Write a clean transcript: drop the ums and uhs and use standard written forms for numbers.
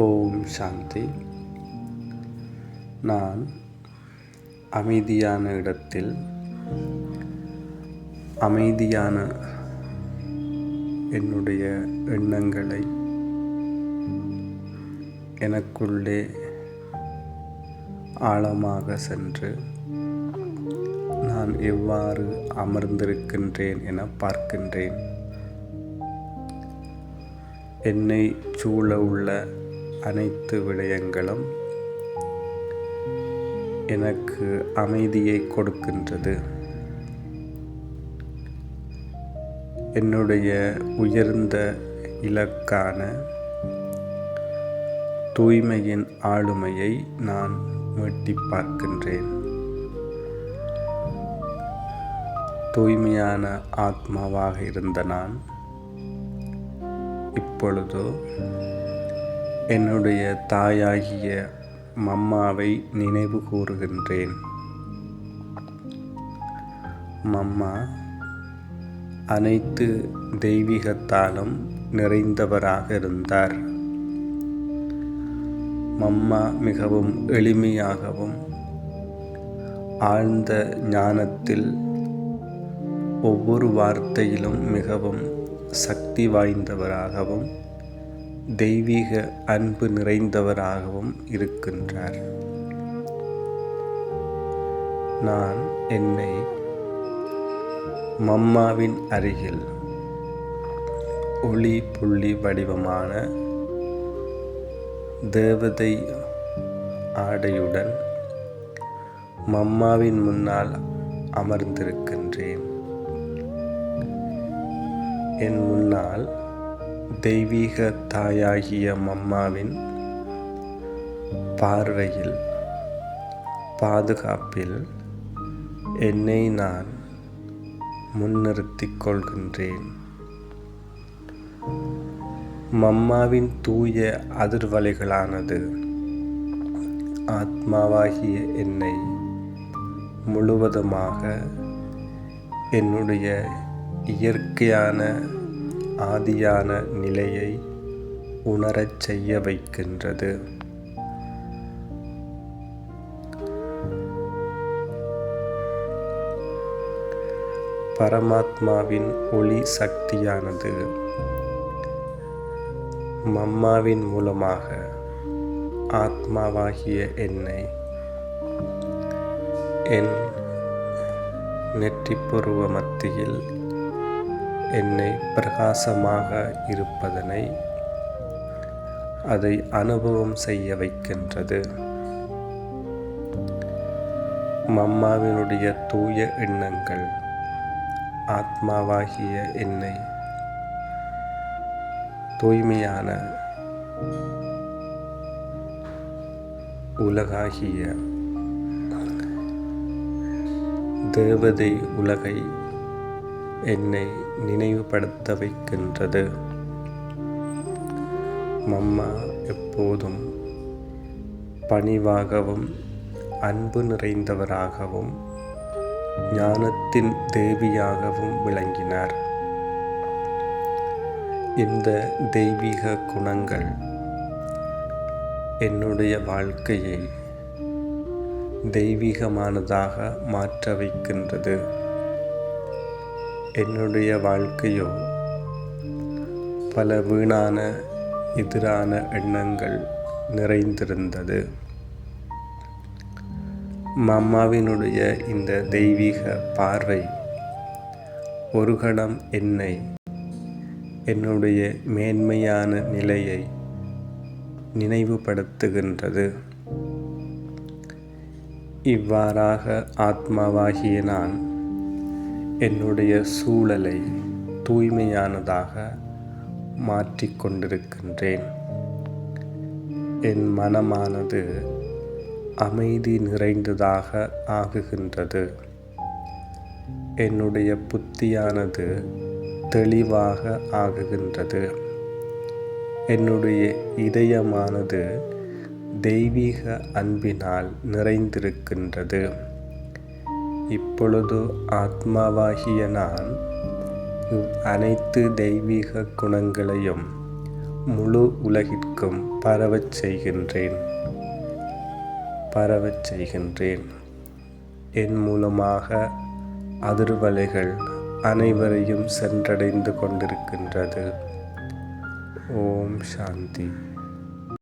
ஓம் சாந்தி. நான் அமைதியான இடத்தில் அமைதியான என்னுடைய எண்ணங்களை எனக்குள்ளே ஆழமாக சென்று நான் எவ்வாறு அமர்ந்திருக்கின்றேன் என பார்க்கின்றேன். என்னை சூழ உள்ள அனைத்து விடயங்களும் எனக்கு அமைதியை கொடுக்கின்றது. என்னுடைய உயர்ந்த இலக்கான தூய்மையின் ஆளுமையை நான் மீட்டி பார்க்கின்றேன். தூய்மையான ஆத்மாவாக இருந்த நான் இப்பொழுதோ என்னுடைய தாயாகிய மம்மாவை நினைவு கூறுகின்றேன். மம்மா அனைத்து தெய்வீகத்தாலும் நிறைந்தவராக இருந்தார். மம்மா மிகவும் எளிமையாகவும் ஆழ்ந்த ஞானத்தில் ஒவ்வொரு வார்த்தையிலும் மிகவும் சக்தி வாய்ந்தவராகவும் தெய்வீக அன்பு நிறைந்தவராகவும் இருக்கின்றார். நான் என்னை மம்மாவின் அருகில் ஒளி புள்ளி வடிவமான தேவதை ஆடையுடன் மம்மாவின் முன்னால் அமர்ந்திருக்கின்றேன். என் முன்னால் தெய்வீக தாயாகிய மம்மாவின் பார்வையில் பாதுகாப்பில் என்னை நான் முன்னிறுத்திக் கொள்கின்றேன். மம்மாவின் தூய அதிர்வலைகளானது ஆத்மாவாகிய என்னை முழுவதுமாக என்னுடைய இயற்கையான ஆதியான நிலையை உணரச் செய்ய வைக்கின்றது. பரமாத்மாவின் ஒளி சக்தியானது மம்மாவின் மூலமாக ஆத்மாவாகிய என்னை என் நெற்றிப்புருவ மத்தியில் என்னை பிரகாசமாக இருப்பதனை அதை அனுபவம் செய்ய வைக்கின்றது. மம்மாவினுடைய தூய எண்ணங்கள் ஆத்மாவாகிய என்னை தூய்மையான உலகாகிய தேவதை உலகை என்னை நினைவுபடுத்த வைக்கின்றது. மம்மா எப்போதும் பணிவாகவும் அன்பு நிறைந்தவராகவும் ஞானத்தின் தேவியாகவும் விளங்கினார். இந்த தெய்வீக குணங்கள் என்னுடைய வாழ்க்கையை தெய்வீகமானதாக மாற்ற வைக்கின்றது. என்னுடைய வாழ்க்கையோ பல வீணான எதிரான எண்ணங்கள் நிறைந்திருந்தது. மம்மாவினுடைய இந்த தெய்வீக பார்வை ஒரு கணம் என்னை என்னுடைய மேன்மையான நிலையை நினைவுபடுத்துகின்றது. இவ்வாறாக ஆத்மாவாகிய நான் என்னுடைய சூழலை தூய்மையானதாக மாற்றிக்கொண்டிருக்கின்றேன். என் மனமானது அமைதி நிறைந்ததாக ஆகுகின்றது. என்னுடைய புத்தியானது தெளிவாக ஆகுகின்றது. என்னுடைய இதயமானது தெய்வீக அன்பினால் நிறைந்திருக்கின்றது. இப்பொழுது ஆத்மாவாகிய நான் அனைத்து தெய்வீக குணங்களையும் முழு உலகிற்கும் பரவச் செய்கின்றேன். என் மூலமாக அதிர்வலைகள் அனைவரையும் சென்றடைந்து கொண்டிருக்கின்றது. ஓம் சாந்தி.